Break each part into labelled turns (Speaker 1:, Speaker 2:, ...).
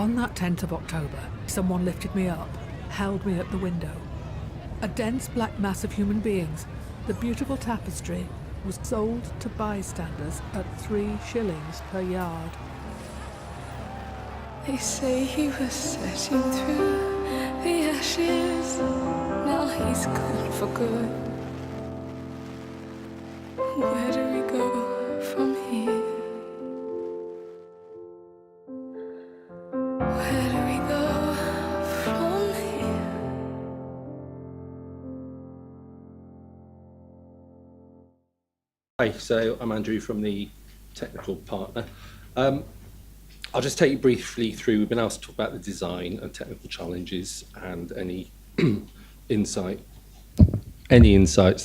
Speaker 1: On that 10th of October, someone lifted me up, held me at the window. A dense black mass of human beings, the beautiful tapestry was sold to bystanders at 3 shillings per yard.
Speaker 2: They say he was searching through the ashes. Now he's gone for good. Where do we go from here? Where do we go from here?
Speaker 3: Hi, so I'm Andrew from the technical partner. I'll just take you briefly through, we've been asked to talk about the design and technical challenges and any insights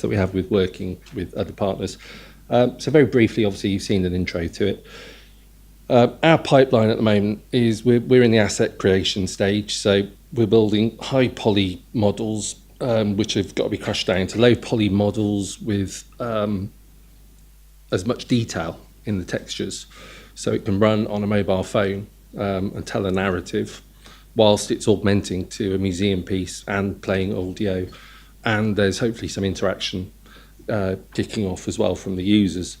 Speaker 3: that we have with working with other partners. So very briefly, obviously you've seen an intro to it. Our pipeline at the moment is we're in the asset creation stage, so we're building high poly models which have got to be crushed down to low poly models with as much detail in the textures, so it can run on a mobile phone and tell a narrative whilst it's augmenting to a museum piece and playing audio, and there's hopefully some interaction kicking off as well from the users.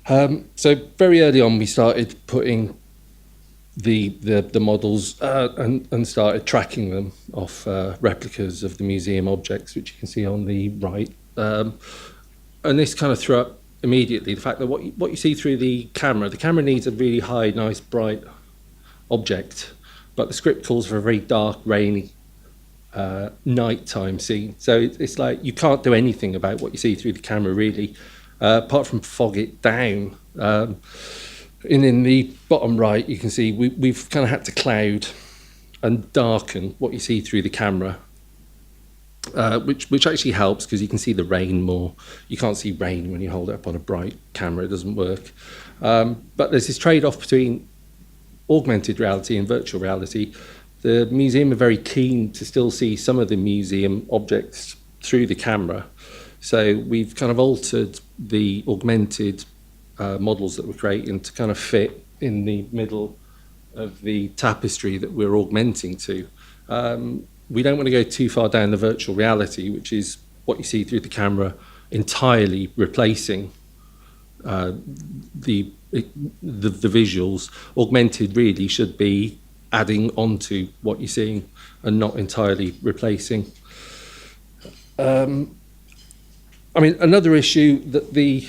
Speaker 3: So very early on we started putting the models and started tracking them off replicas of the museum objects, which you can see on the right. And this kind of threw up immediately the fact that what you see through the camera needs a really high, nice, bright object, but the script calls for a very dark, rainy nighttime scene. So it's like you can't do anything about what you see through the camera really, apart from fog it down. And in the bottom right, you can see we've kind of had to cloud and darken what you see through the camera. Which actually helps because you can see the rain more. You can't see rain when you hold it up on a bright camera, it doesn't work. But there's this trade-off between augmented reality and virtual reality. The museum are very keen to still see some of the museum objects through the camera. So we've kind of altered the augmented models that we're creating to kind of fit in the middle of the tapestry that we're augmenting to. We don't want to go too far down the virtual reality, which is what you see through the camera, entirely replacing the visuals. Augmented really should be adding onto what you're seeing and not entirely replacing. I mean, another issue that the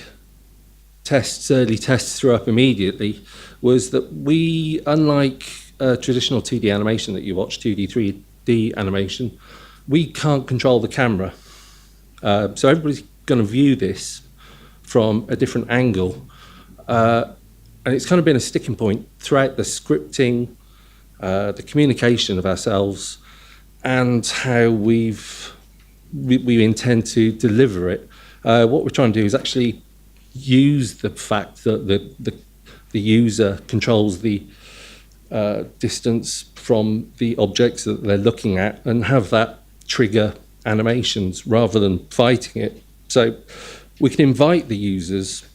Speaker 3: early tests threw up immediately was that we, unlike traditional 2D animation that you watch, 2D, 3D animation, we can't control the camera. So everybody's going to view this from a different angle. And it's kind of been a sticking point throughout the scripting, the communication of ourselves, and how we intend to deliver it. What we're trying to do is actually use the fact that the user controls the distance from the objects that they're looking at and have that trigger animations rather than fighting it. So we can invite the users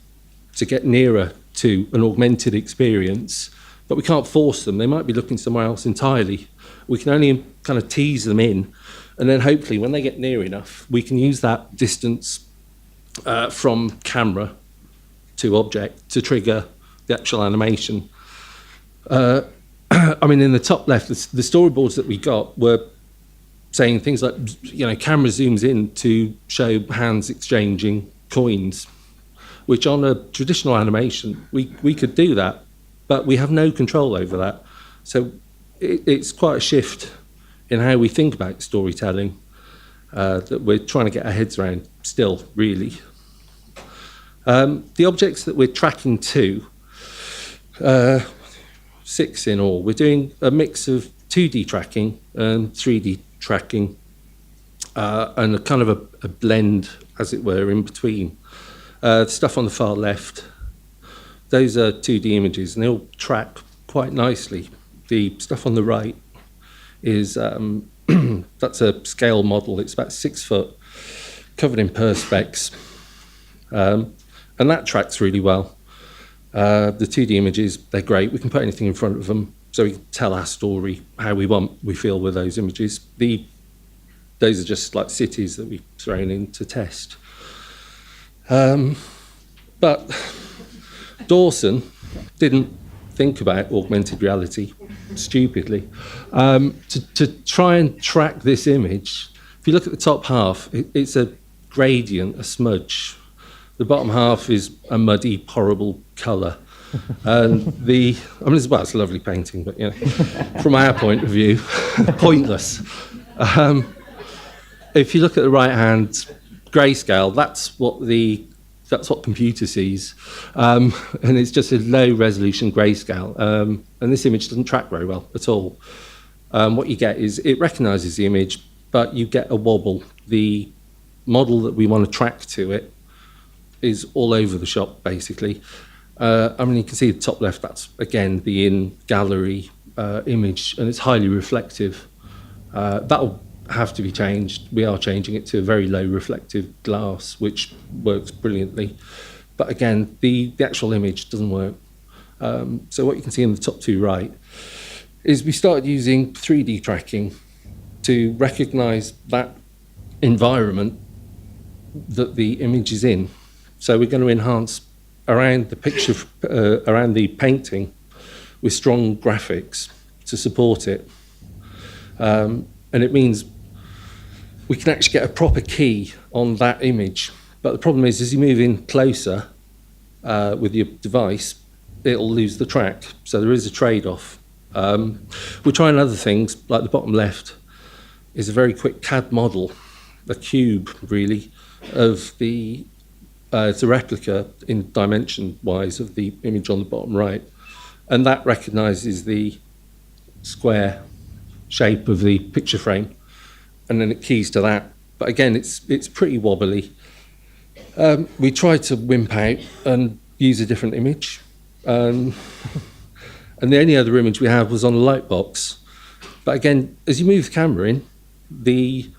Speaker 3: to get nearer to an augmented experience, but we can't force them. They might be looking somewhere else entirely. We can only kind of tease them in, and then hopefully when they get near enough, we can use that distance from camera to object to trigger the actual animation. I mean, in the top left, the storyboards that we got were saying things like, you know, camera zooms in to show hands exchanging coins, which on a traditional animation, we could do that, but we have no control over that. So it's quite a shift in how we think about storytelling that we're trying to get our heads around still, really. The objects that we're tracking to, 6 in all. We're doing a mix of 2D tracking and 3D tracking, and a kind of a blend, as it were, in between. The stuff on the far left, those are 2D images, and they all track quite nicely. The stuff on the right is, that's a scale model. It's about 6 foot, covered in perspex, and that tracks really well. The 2D images, they're great. We can put anything in front of them so we can tell our story how we feel with those images. Those are just like cities that we've thrown in to test. But Dawson didn't think about augmented reality, stupidly. To try and track this image, if you look at the top half, it's a gradient, a smudge. The bottom half is a muddy, horrible colour. And it's a lovely painting, but from our point of view, pointless. If you look at the right-hand grayscale, that's what computer sees, and it's just a low-resolution grayscale. And this image doesn't track very well at all. What you get is it recognises the image, but you get a wobble. The model that we want to track to it is all over the shop, basically. You can see the top left, that's, again, the in-gallery image, and it's highly reflective. That'll have to be changed. We are changing it to a very low reflective glass, which works brilliantly. But again, the actual image doesn't work. So what you can see in the top two right is we started using 3D tracking to recognise that environment that the image is in. So we're going to enhance around the picture, around the painting, with strong graphics to support it. And it means we can actually get a proper key on that image. But the problem is, as you move in closer with your device, it'll lose the track. So there is a trade-off. We're trying other things, like the bottom left is a very quick CAD model, a cube, really, of the it's a replica in dimension-wise of the image on the bottom right. And that recognises the square shape of the picture frame, and then it keys to that. But again, it's pretty wobbly. We tried to wimp out and use a different image. And the only other image we had was on a light box. But again, as you move the camera in, the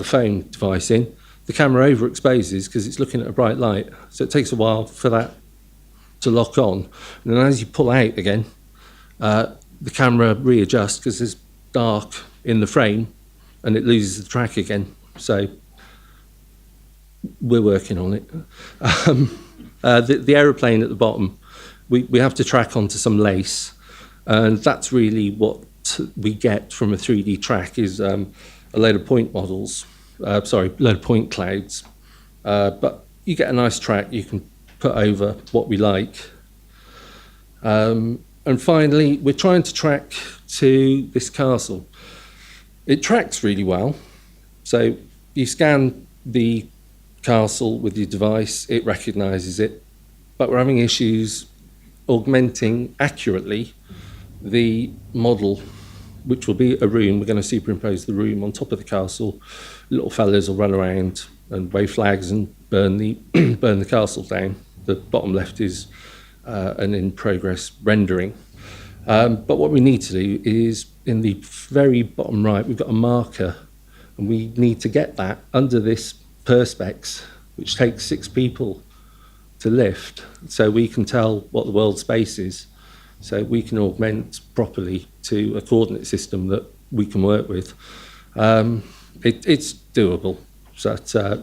Speaker 3: phone device in, the camera overexposes because it's looking at a bright light. So it takes a while for that to lock on. And then as you pull out again, the camera readjusts because there's dark in the frame and it loses the track again. So we're working on it. The aeroplane at the bottom, we have to track onto some lace, and that's really what we get from a 3D track is a load of point models, load of point clouds. But you get a nice track you can put over what we like. And finally, we're trying to track to this castle. It tracks really well. So you scan the castle with your device, it recognises it, but we're having issues augmenting accurately the model, which will be a room. We're going to superimpose the room on top of the castle. Little fellas will run around and wave flags and burn the castle down. The bottom left is an in-progress rendering. But what we need to do is, in the very bottom right, we've got a marker, and we need to get that under this perspex, which takes 6 people to lift, so we can tell what the world space is, so we can augment properly to a coordinate system that we can work with. It's doable, so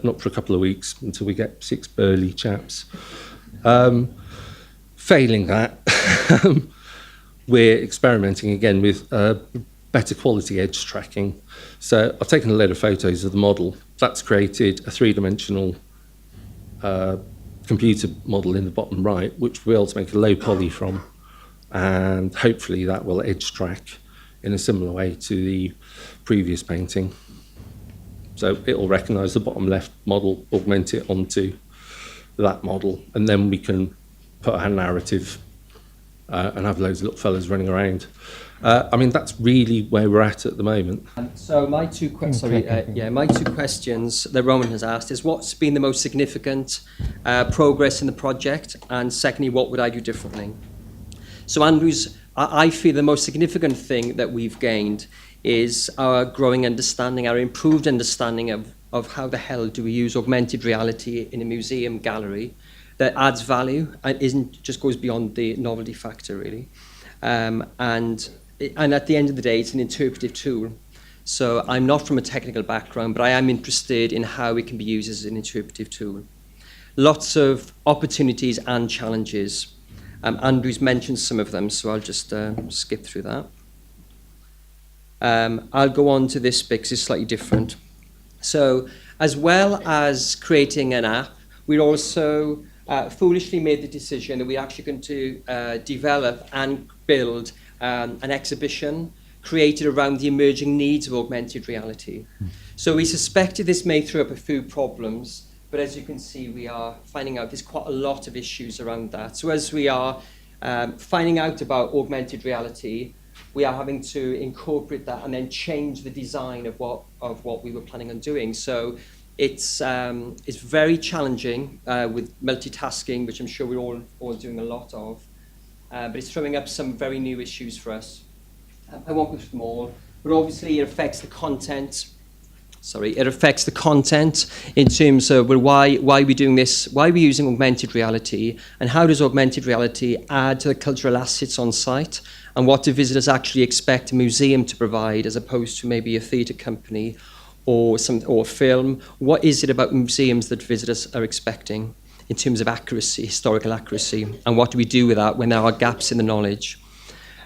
Speaker 3: not for a couple of weeks until we get 6 burly chaps. Failing that, we're experimenting again with better quality edge tracking. So I've taken a load of photos of the model. That's created a 3-dimensional computer model in the bottom right, which we'll be able to make a low poly from, and hopefully that will edge track in a similar way to the previous painting. So it'll recognise the bottom left model, augment it onto that model, and then we can put our narrative and have loads of little fellas running around. That's really where we're at the moment.
Speaker 4: So my two questions that Roman has asked is, what's been the most significant progress in the project, and secondly, what would I do differently? So Andrews, I feel the most significant thing that we've gained is our growing understanding, our improved understanding of how the hell do we use augmented reality in a museum gallery that adds value and just goes beyond the novelty factor, really. And at the end of the day, it's an interpretive tool. So I'm not from a technical background, but I am interested in how it can be used as an interpretive tool. Lots of opportunities and challenges. Andrew's mentioned some of them, so I'll just skip through that. I'll go on to this bit because it's slightly different. So as well as creating an app, we also foolishly made the decision that we're actually going to develop and build an exhibition created around the emerging needs of augmented reality. So we suspected this may throw up a few problems, but as you can see, we are finding out there's quite a lot of issues around that. So as we are finding out about augmented reality, we are having to incorporate that and then change the design of what we were planning on doing. So it's very challenging with multitasking, which I'm sure we're all doing a lot of, but it's throwing up some very new issues for us. I won't go through them all, but obviously it affects the content. It affects the content in terms of why are we doing this, why are we using augmented reality, and how does augmented reality add to the cultural assets on site, and what do visitors actually expect a museum to provide as opposed to maybe a theatre company or film. What is it about museums that visitors are expecting in terms of accuracy, historical accuracy, and what do we do with that when there are gaps in the knowledge?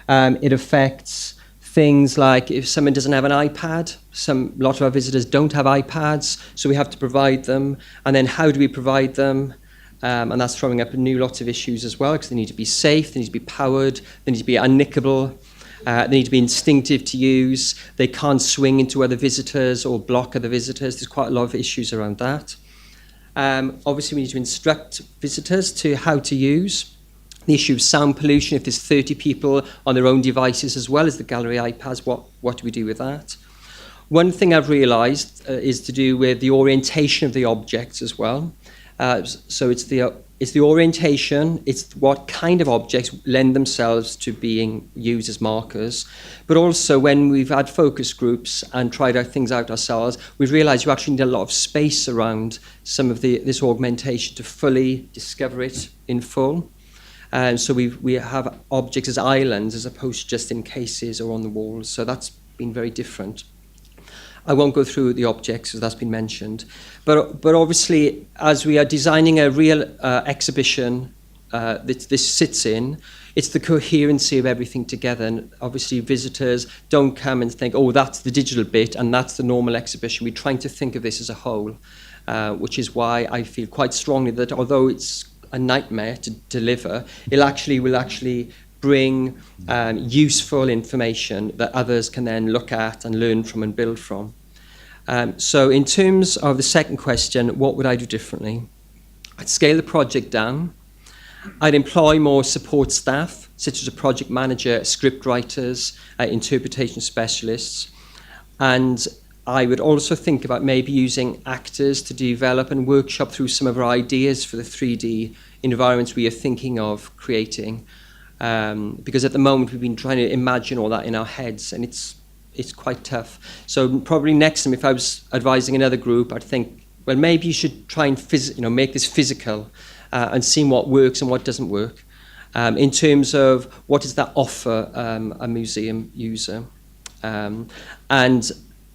Speaker 4: It affects things like if someone doesn't have an iPad, a lot of our visitors don't have iPads, so we have to provide them. And then how do we provide them? And that's throwing up lots of issues as well, because they need to be safe, they need to be powered, they need to be unnickable, they need to be instinctive to use, they can't swing into other visitors or block other visitors. There's quite a lot of issues around that. Obviously, we need to instruct visitors to how to use. The issue of sound pollution, if there's 30 people on their own devices as well as the gallery iPads, what do we do with that? One thing I've realised is to do with the orientation of the objects as well. So it's the orientation, it's what kind of objects lend themselves to being used as markers. But also when we've had focus groups and tried things out ourselves, we've realised you actually need a lot of space around some of this augmentation to fully discover it in full. So we have objects as islands as opposed to just in cases or on the walls. So that's been very different. I won't go through the objects as that's been mentioned. But obviously, as we are designing a real exhibition that this sits in, it's the coherency of everything together. And obviously, visitors don't come and think, oh, that's the digital bit and that's the normal exhibition. We're trying to think of this as a whole, which is why I feel quite strongly that although it's a nightmare to deliver, it will actually bring useful information that others can then look at and learn from and build from. So in terms of the second question, what would I do differently? I'd scale the project down. I'd employ more support staff, such as a project manager, script writers, interpretation specialists, and I would also think about maybe using actors to develop and workshop through some of our ideas for the 3D environments we are thinking of creating. Because at the moment we've been trying to imagine all that in our heads, and it's quite tough. So probably next time, if I was advising another group, I'd think, well, maybe you should try and make this physical and see what works and what doesn't work. In terms of what does that offer a museum user, and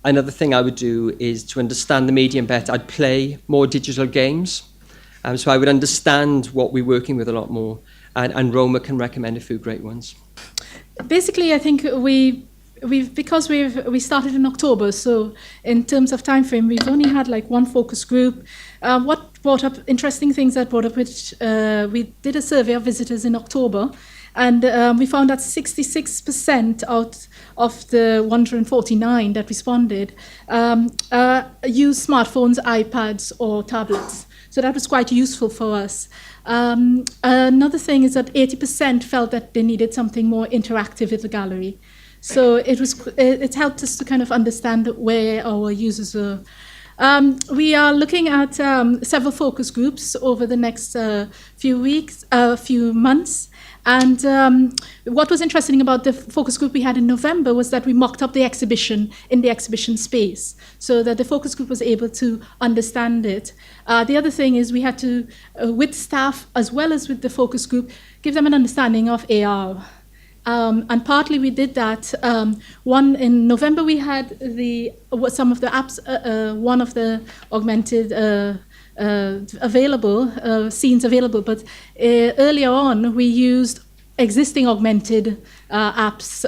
Speaker 4: another thing I would do is to understand the medium better. I'd play more digital games. So I would understand what we're working with a lot more. And Roma can recommend a few great ones.
Speaker 5: Basically, I think we started in October, so in terms of time frame, we've only had like one focus group. What brought up interesting things that brought up, which we did a survey of visitors in October, and we found that 66% out of the 149 that responded use smartphones, iPads, or tablets. So that was quite useful for us. Another thing is that 80% felt that they needed something more interactive with the gallery. So it helped us to kind of understand where our users are. We are looking at several focus groups over the next few months. And what was interesting about the focus group we had in November was that we mocked up the exhibition in the exhibition space so that the focus group was able to understand it. The other thing is we had to, with staff as well as with the focus group, give them an understanding of AR. And partly we did that. One in November we had some of the apps, one of the augmented scenes available, but earlier on we used existing augmented apps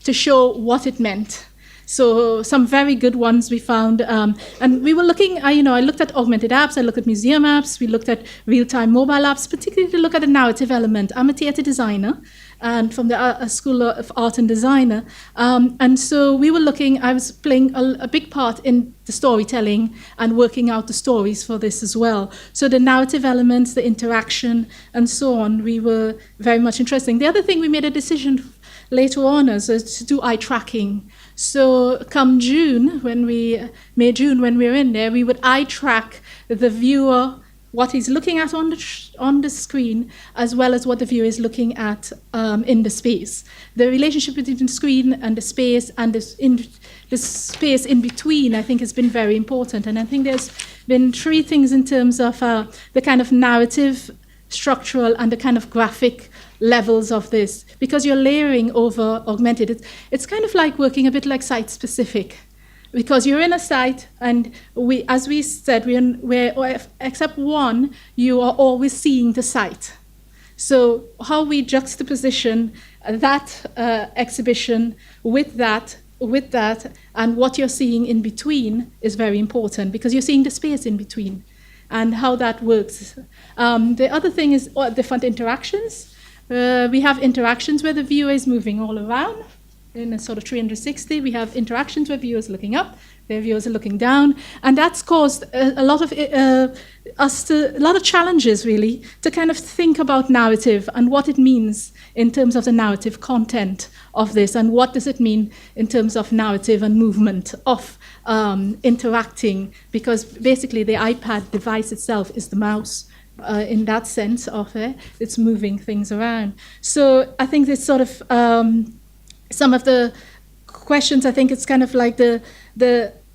Speaker 5: to show what it meant. So some very good ones we found, and we were looking. I looked at augmented apps. I looked at museum apps. We looked at real-time mobile apps, particularly to look at the narrative element. I'm a theatre designer, and from the School of Art and Designer, and so we were looking. I was playing a big part in the storytelling and working out the stories for this as well. So the narrative elements, the interaction, and so on, we were very much interested. The other thing, we made a decision later on is to do eye tracking. So come May, June, when we're in there, we would eye track the viewer, what he's looking at on the screen, as well as what the viewer is looking at in the space. The relationship between the screen and the space, and the space in between, I think, has been very important. And I think there's been three things in terms of the kind of narrative, structural, and the kind of graphic levels of this, because you're layering over augmented. It's kind of like working a bit like site-specific, because you're in a site, and as we said, we're except one, you are always seeing the site. So how we juxtaposition that exhibition with that, and what you're seeing in between is very important, because you're seeing the space in between and how that works. The other thing is different interactions. We have interactions where the viewer is moving all around in a sort of 360. We have interactions where viewers are looking up, where viewers are looking down, and that's caused a lot of challenges, really, to kind of think about narrative and what it means in terms of the narrative content of this, and what does it mean in terms of narrative and movement of interacting, because basically the iPad device itself is the mouse. In that sense of it, it's moving things around. So I think it's sort of some of the questions. I think it's kind of like the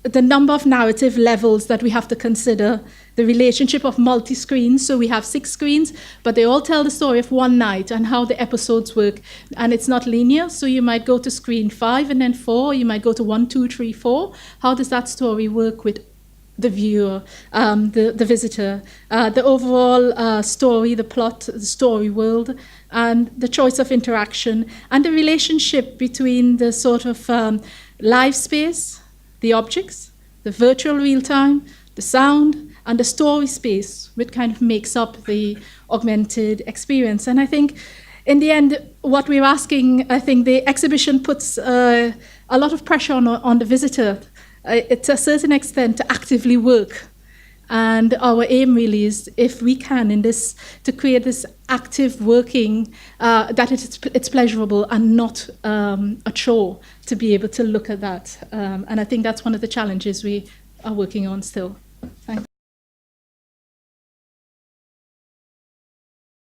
Speaker 5: number of narrative levels that we have to consider, the relationship of multi-screens. So we have 6 screens, but they all tell the story of one night and how the episodes work. And it's not linear, so you might go to screen 5 and then 4, you might go to 1, 2, 3, 4. How does that story work with the viewer, the visitor, the overall story, the plot, the story world, and the choice of interaction, and the relationship between the sort of live space, the objects, the virtual real-time, the sound, and the story space, which kind of makes up the augmented experience. And I think in the end, what we're asking, I think the exhibition puts a lot of pressure on the visitor, to a certain extent, to actively work. And our aim really is, if we can, in this, to create this active working, that it's pleasurable and not a chore to be able to look at that. And I think that's one of the challenges we are working on still.